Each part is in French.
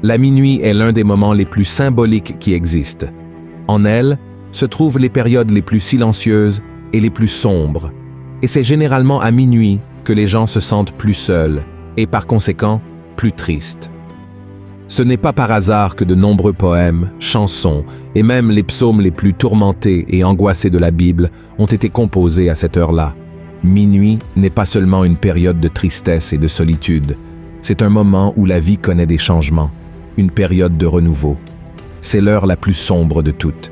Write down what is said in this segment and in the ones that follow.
La minuit est l'un des moments les plus symboliques qui existent. En elle se trouvent les périodes les plus silencieuses et les plus sombres. Et c'est généralement à minuit que les gens se sentent plus seuls et par conséquent plus tristes. Ce n'est pas par hasard que de nombreux poèmes, chansons et même les psaumes les plus tourmentés et angoissés de la Bible ont été composés à cette heure-là. Minuit n'est pas seulement une période de tristesse et de solitude, c'est un moment où la vie connaît des changements, une période de renouveau. C'est l'heure la plus sombre de toutes,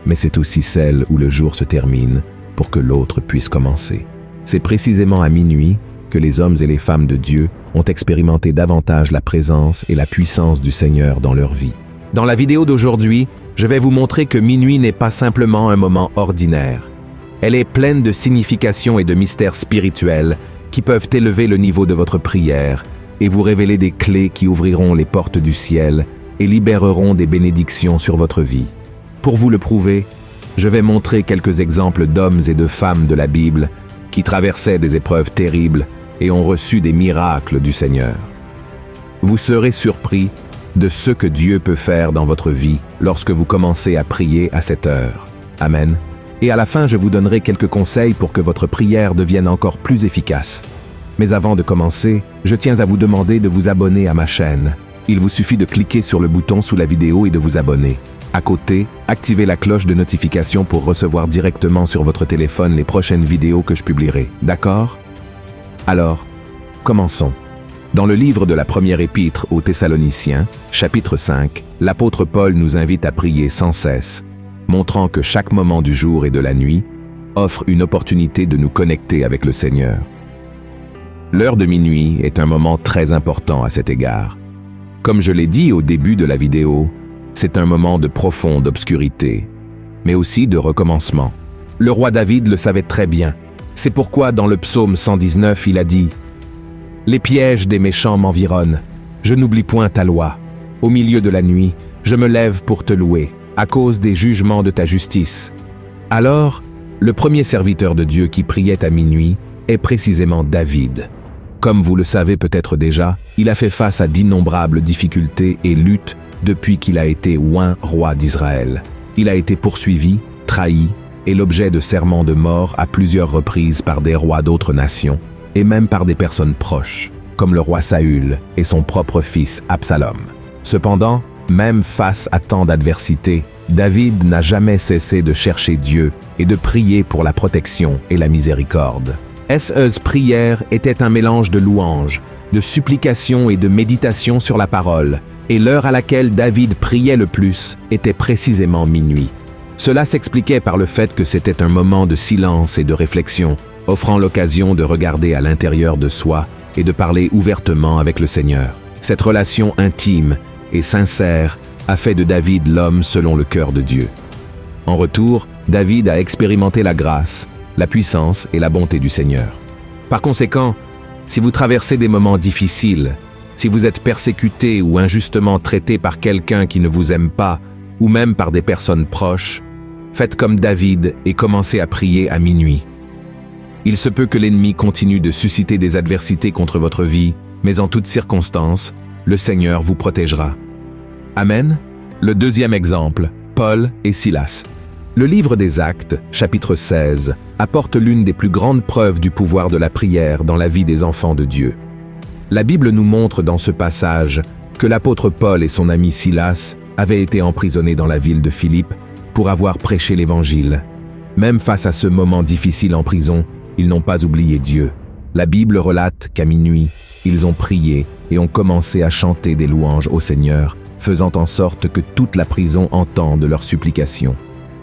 mais c'est aussi celle où le jour se termine pour que l'autre puisse commencer. C'est précisément à minuit que les hommes et les femmes de Dieu ont expérimenté davantage la présence et la puissance du Seigneur dans leur vie. Dans la vidéo d'aujourd'hui, je vais vous montrer que minuit n'est pas simplement un moment ordinaire. Elle est pleine de significations et de mystères spirituels qui peuvent élever le niveau de votre prière et vous révéler des clés qui ouvriront les portes du ciel et libéreront des bénédictions sur votre vie. Pour vous le prouver, je vais montrer quelques exemples d'hommes et de femmes de la Bible qui traversaient des épreuves terribles et ont reçu des miracles du Seigneur. Vous serez surpris de ce que Dieu peut faire dans votre vie lorsque vous commencez à prier à cette heure. Amen. Et à la fin, je vous donnerai quelques conseils pour que votre prière devienne encore plus efficace. Mais avant de commencer, je tiens à vous demander de vous abonner à ma chaîne. Il vous suffit de cliquer sur le bouton sous la vidéo et de vous abonner. À côté, activez la cloche de notification pour recevoir directement sur votre téléphone les prochaines vidéos que je publierai. D'accord? Alors, commençons. Dans le livre de la première épître aux Thessaloniciens, chapitre 5, l'apôtre Paul nous invite à prier sans cesse, montrant que chaque moment du jour et de la nuit offre une opportunité de nous connecter avec le Seigneur. L'heure de minuit est un moment très important à cet égard. Comme je l'ai dit au début de la vidéo, c'est un moment de profonde obscurité, mais aussi de recommencement. Le roi David le savait très bien. C'est pourquoi dans le psaume 119, il a dit « Les pièges des méchants m'environnent, je n'oublie point ta loi. Au milieu de la nuit, je me lève pour te louer, à cause des jugements de ta justice. » Alors, le premier serviteur de Dieu qui priait à minuit est précisément David. Comme vous le savez peut-être déjà, il a fait face à d'innombrables difficultés et luttes depuis qu'il a été oint roi d'Israël. Il a été poursuivi, trahi et l'objet de serments de mort à plusieurs reprises par des rois d'autres nations et même par des personnes proches, comme le roi Saül et son propre fils Absalom. Cependant, même face à tant d'adversités, David n'a jamais cessé de chercher Dieu et de prier pour la protection et la miséricorde. Cette prière était un mélange de louanges, de supplications et de méditation sur la parole, et l'heure à laquelle David priait le plus était précisément minuit. Cela s'expliquait par le fait que c'était un moment de silence et de réflexion, offrant l'occasion de regarder à l'intérieur de soi et de parler ouvertement avec le Seigneur. Cette relation intime et sincère a fait de David l'homme selon le cœur de Dieu. En retour, David a expérimenté la grâce, la puissance et la bonté du Seigneur. Par conséquent, si vous traversez des moments difficiles, si vous êtes persécuté ou injustement traité par quelqu'un qui ne vous aime pas, ou même par des personnes proches, faites comme David et commencez à prier à minuit. Il se peut que l'ennemi continue de susciter des adversités contre votre vie, mais en toutes circonstances, le Seigneur vous protégera. Amen. Le deuxième exemple, Paul et Silas. Le livre des Actes, chapitre 16, apporte l'une des plus grandes preuves du pouvoir de la prière dans la vie des enfants de Dieu. La Bible nous montre dans ce passage que l'apôtre Paul et son ami Silas avaient été emprisonnés dans la ville de Philippe pour avoir prêché l'Évangile. Même face à ce moment difficile en prison, ils n'ont pas oublié Dieu. La Bible relate qu'à minuit, ils ont prié et ont commencé à chanter des louanges au Seigneur, faisant en sorte que toute la prison entende leurs supplications.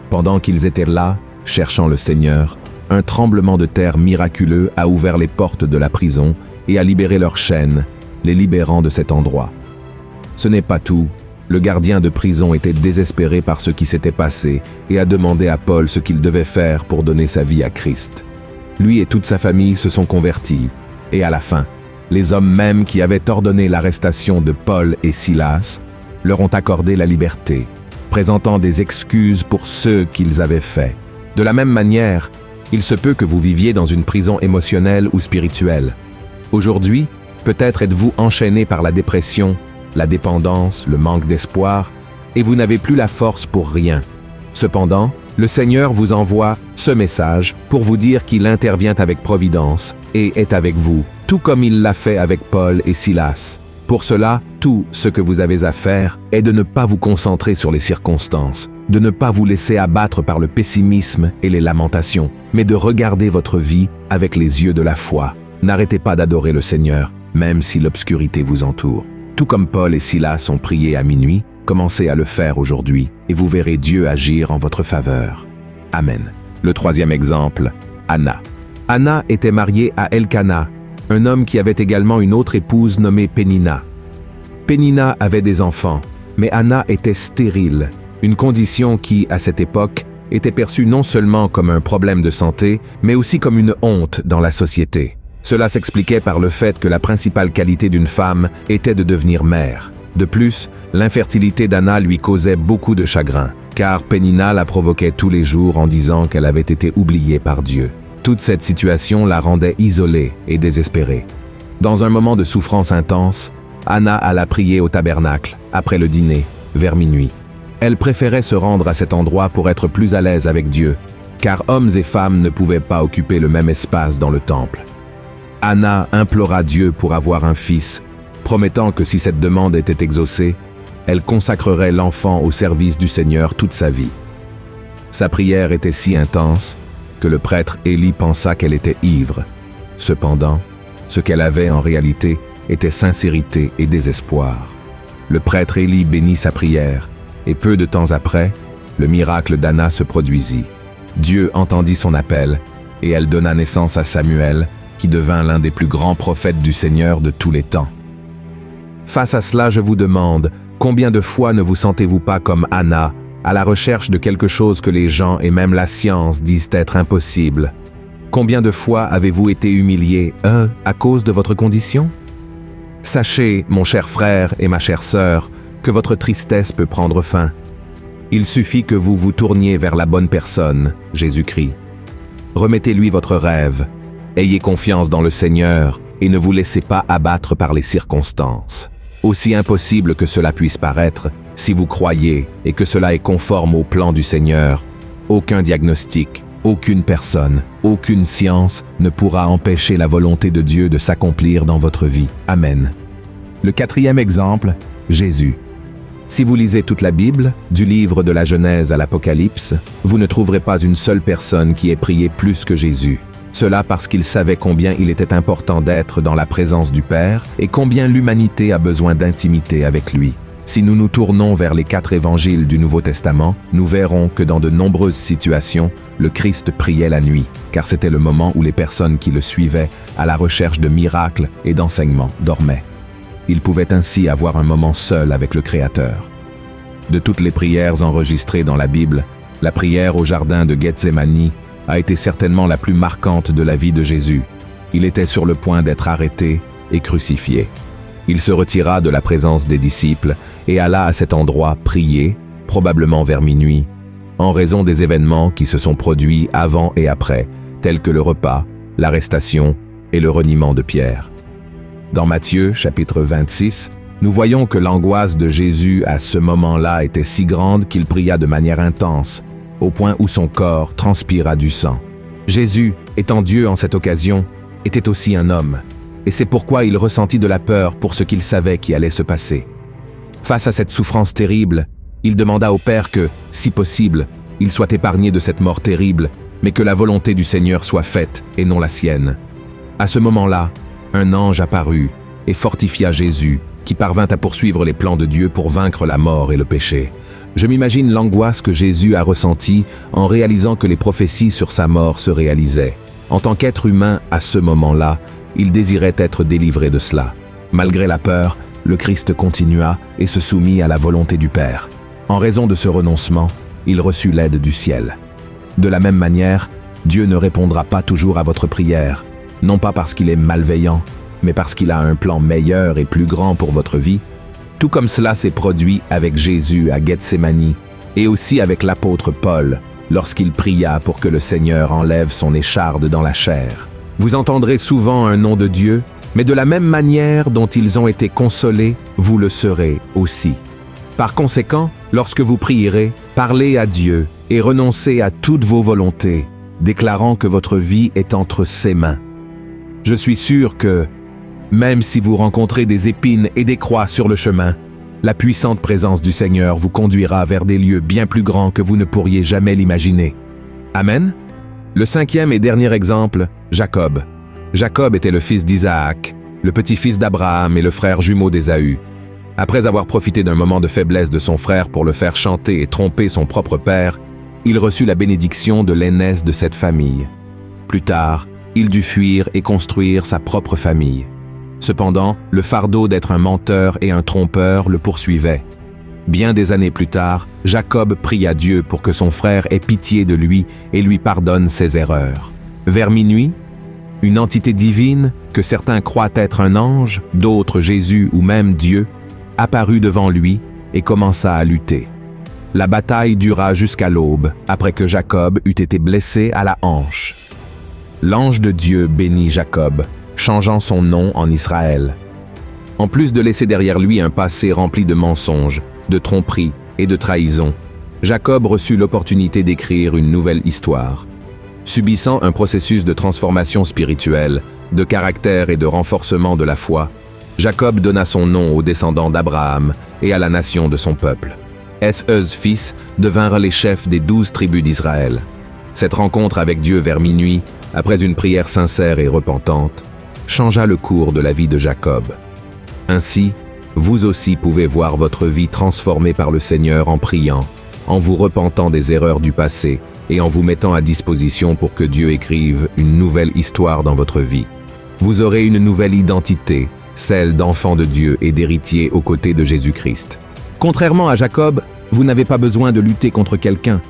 Pendant qu'ils étaient là, cherchant le Seigneur, un tremblement de terre miraculeux a ouvert les portes de la prison et a libéré leurs chaînes, les libérant de cet endroit. Ce n'est pas tout. Le gardien de prison était désespéré par ce qui s'était passé et a demandé à Paul ce qu'il devait faire pour donner sa vie à Christ. Lui et toute sa famille se sont convertis, et à la fin, les hommes même qui avaient ordonné l'arrestation de Paul et Silas leur ont accordé la liberté, présentant des excuses pour ce qu'ils avaient fait. De la même manière, il se peut que vous viviez dans une prison émotionnelle ou spirituelle. Aujourd'hui, peut-être êtes-vous enchaîné par la dépression, la dépendance, le manque d'espoir, et vous n'avez plus la force pour rien. Cependant, le Seigneur vous envoie ce message pour vous dire qu'il intervient avec providence et est avec vous, tout comme il l'a fait avec Paul et Silas. Pour cela, tout ce que vous avez à faire est de ne pas vous concentrer sur les circonstances, de ne pas vous laisser abattre par le pessimisme et les lamentations, mais de regarder votre vie avec les yeux de la foi. N'arrêtez pas d'adorer le Seigneur, même si l'obscurité vous entoure. Tout comme Paul et Silas ont prié à minuit, commencez à le faire aujourd'hui et vous verrez Dieu agir en votre faveur. Amen. Le troisième exemple, Anna. Anna était mariée à Elkana, un homme qui avait également une autre épouse nommée Pénina. Pénina avait des enfants, mais Anna était stérile, une condition qui, à cette époque, était perçue non seulement comme un problème de santé, mais aussi comme une honte dans la société. Cela s'expliquait par le fait que la principale qualité d'une femme était de devenir mère. De plus, l'infertilité d'Anna lui causait beaucoup de chagrin, car Pénina la provoquait tous les jours en disant qu'elle avait été oubliée par Dieu. Toute cette situation la rendait isolée et désespérée. Dans un moment de souffrance intense, Anna alla prier au tabernacle, après le dîner, vers minuit. Elle préférait se rendre à cet endroit pour être plus à l'aise avec Dieu, car hommes et femmes ne pouvaient pas occuper le même espace dans le temple. Anna implora Dieu pour avoir un fils, promettant que si cette demande était exaucée, elle consacrerait l'enfant au service du Seigneur toute sa vie. Sa prière était si intense que le prêtre Élie pensa qu'elle était ivre. Cependant, ce qu'elle avait en réalité était sincérité et désespoir. Le prêtre Élie bénit sa prière, et peu de temps après, le miracle d'Anna se produisit. Dieu entendit son appel, et elle donna naissance à Samuel, qui devint l'un des plus grands prophètes du Seigneur de tous les temps. Face à cela, je vous demande, combien de fois ne vous sentez-vous pas comme Anna, à la recherche de quelque chose que les gens et même la science disent être impossible? Combien de fois avez-vous été humilié, à cause de votre condition? Sachez, mon cher frère et ma chère sœur, que votre tristesse peut prendre fin. Il suffit que vous vous tourniez vers la bonne personne, Jésus-Christ. Remettez-lui votre rêve. Ayez confiance dans le Seigneur et ne vous laissez pas abattre par les circonstances. Aussi impossible que cela puisse paraître, si vous croyez et que cela est conforme au plan du Seigneur, aucun diagnostic, aucune personne, aucune science ne pourra empêcher la volonté de Dieu de s'accomplir dans votre vie. Amen. Le quatrième exemple, Jésus. Si vous lisez toute la Bible, du livre de la Genèse à l'Apocalypse, vous ne trouverez pas une seule personne qui ait prié plus que Jésus. Cela parce qu'il savait combien il était important d'être dans la présence du Père et combien l'humanité a besoin d'intimité avec lui. Si nous nous tournons vers les 4 évangiles du Nouveau Testament, nous verrons que dans de nombreuses situations, le Christ priait la nuit, car c'était le moment où les personnes qui le suivaient, à la recherche de miracles et d'enseignements, dormaient. Il pouvait ainsi avoir un moment seul avec le Créateur. De toutes les prières enregistrées dans la Bible, la prière au jardin de Gethsémani a été certainement la plus marquante de la vie de Jésus. Il était sur le point d'être arrêté et crucifié. Il se retira de la présence des disciples et alla à cet endroit prier, probablement vers minuit, en raison des événements qui se sont produits avant et après, tels que le repas, l'arrestation et le reniement de Pierre. Dans Matthieu, chapitre 26, nous voyons que l'angoisse de Jésus à ce moment-là était si grande qu'il pria de manière intense, au point où son corps transpira du sang. Jésus, étant Dieu en cette occasion, était aussi un homme, et c'est pourquoi il ressentit de la peur pour ce qu'il savait qui allait se passer. Face à cette souffrance terrible, il demanda au Père que, si possible, il soit épargné de cette mort terrible, mais que la volonté du Seigneur soit faite et non la sienne. À ce moment-là, un ange apparut et fortifia Jésus, qui parvint à poursuivre les plans de Dieu pour vaincre la mort et le péché. Je m'imagine l'angoisse que Jésus a ressentie en réalisant que les prophéties sur sa mort se réalisaient. En tant qu'être humain, à ce moment-là, il désirait être délivré de cela. Malgré la peur, le Christ continua et se soumit à la volonté du Père. En raison de ce renoncement, il reçut l'aide du ciel. De la même manière, Dieu ne répondra pas toujours à votre prière, non pas parce qu'il est malveillant, mais parce qu'il a un plan meilleur et plus grand pour votre vie, tout comme cela s'est produit avec Jésus à Gethsémani et aussi avec l'apôtre Paul lorsqu'il pria pour que le Seigneur enlève son écharde dans la chair. Vous entendrez souvent un nom de Dieu, Mais de la même manière dont ils ont été consolés, vous le serez aussi. Par conséquent, lorsque vous prierez, parlez à Dieu et renoncez à toutes vos volontés, déclarant que votre vie est entre ses mains. Je suis sûr que, même si vous rencontrez des épines et des croix sur le chemin, la puissante présence du Seigneur vous conduira vers des lieux bien plus grands que vous ne pourriez jamais l'imaginer. Amen. Le cinquième et dernier exemple, Jacob. Jacob était le fils d'Isaac, le petit-fils d'Abraham et le frère jumeau d'Ésaü. Après avoir profité d'un moment de faiblesse de son frère pour le faire chanter et tromper son propre père, il reçut la bénédiction de l'aînesse de cette famille. Plus tard, il dut fuir et construire sa propre famille. Cependant, le fardeau d'être un menteur et un trompeur le poursuivait. Bien des années plus tard, Jacob pria Dieu pour que son frère ait pitié de lui et lui pardonne ses erreurs. Vers minuit, une entité divine, que certains croient être un ange, d'autres Jésus ou même Dieu, apparut devant lui et commença à lutter. La bataille dura jusqu'à l'aube, après que Jacob eut été blessé à la hanche. L'ange de Dieu bénit Jacob, changeant son nom en Israël. En plus de laisser derrière lui un passé rempli de mensonges, de tromperies et de trahisons, Jacob reçut l'opportunité d'écrire une nouvelle histoire. Subissant un processus de transformation spirituelle, de caractère et de renforcement de la foi, Jacob donna son nom aux descendants d'Abraham et à la nation de son peuple. Ses fils devinrent les chefs des 12 tribus d'Israël. Cette rencontre avec Dieu vers minuit, après une prière sincère et repentante, changea le cours de la vie de Jacob. Ainsi, vous aussi pouvez voir votre vie transformée par le Seigneur en priant, en vous repentant des erreurs du passé et en vous mettant à disposition pour que Dieu écrive une nouvelle histoire dans votre vie. Vous aurez une nouvelle identité, celle d'enfant de Dieu et d'héritier aux côtés de Jésus-Christ. Contrairement à Jacob, vous n'avez pas besoin de lutter contre quelqu'un,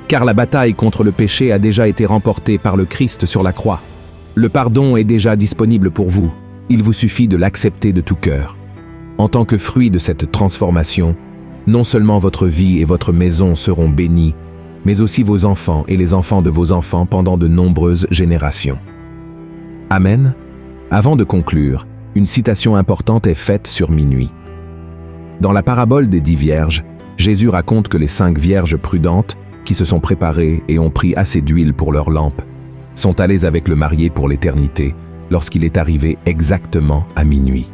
car la bataille contre le péché a déjà été remportée par le Christ sur la croix. Le pardon est déjà disponible pour vous. Il vous suffit de l'accepter de tout cœur. En tant que fruit de cette transformation, non seulement votre vie et votre maison seront bénies, mais aussi vos enfants et les enfants de vos enfants pendant de nombreuses générations. Amen. Avant de conclure, une citation importante est faite sur minuit. Dans la parabole des 10 vierges, Jésus raconte que les 5 vierges prudentes, qui se sont préparées et ont pris assez d'huile pour leurs lampes, sont allées avec le marié pour l'éternité lorsqu'il est arrivé exactement à minuit.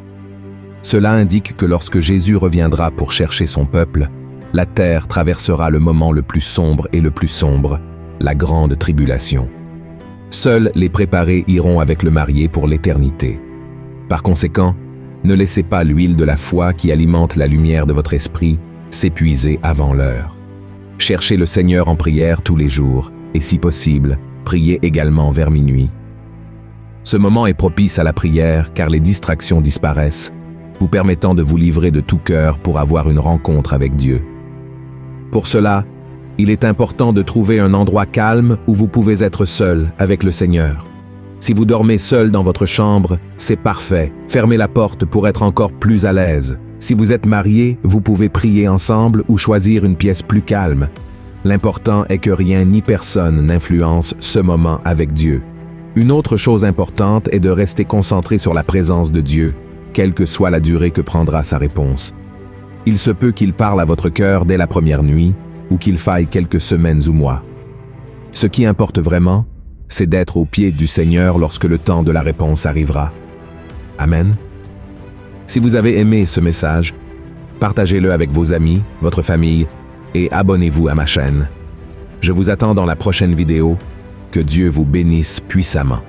Cela indique que lorsque Jésus reviendra pour chercher son peuple, la terre traversera le moment le plus sombre et le plus sombre, la grande tribulation. Seuls les préparés iront avec le marié pour l'éternité. Par conséquent, ne laissez pas l'huile de la foi qui alimente la lumière de votre esprit s'épuiser avant l'heure. Cherchez le Seigneur en prière tous les jours et si possible, priez également vers minuit. Ce moment est propice à la prière car les distractions disparaissent, vous permettant de vous livrer de tout cœur pour avoir une rencontre avec Dieu. Pour cela, il est important de trouver un endroit calme où vous pouvez être seul avec le Seigneur. Si vous dormez seul dans votre chambre, c'est parfait. Fermez la porte pour être encore plus à l'aise. Si vous êtes marié, vous pouvez prier ensemble ou choisir une pièce plus calme. L'important est que rien ni personne n'influence ce moment avec Dieu. Une autre chose importante est de rester concentré sur la présence de Dieu, quelle que soit la durée que prendra sa réponse. Il se peut qu'il parle à votre cœur dès la première nuit ou qu'il faille quelques semaines ou mois. Ce qui importe vraiment, c'est d'être au pied du Seigneur lorsque le temps de la réponse arrivera. Amen. Si vous avez aimé ce message, partagez-le avec vos amis, votre famille et abonnez-vous à ma chaîne. Je vous attends dans la prochaine vidéo. Que Dieu vous bénisse puissamment.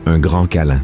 Un grand câlin.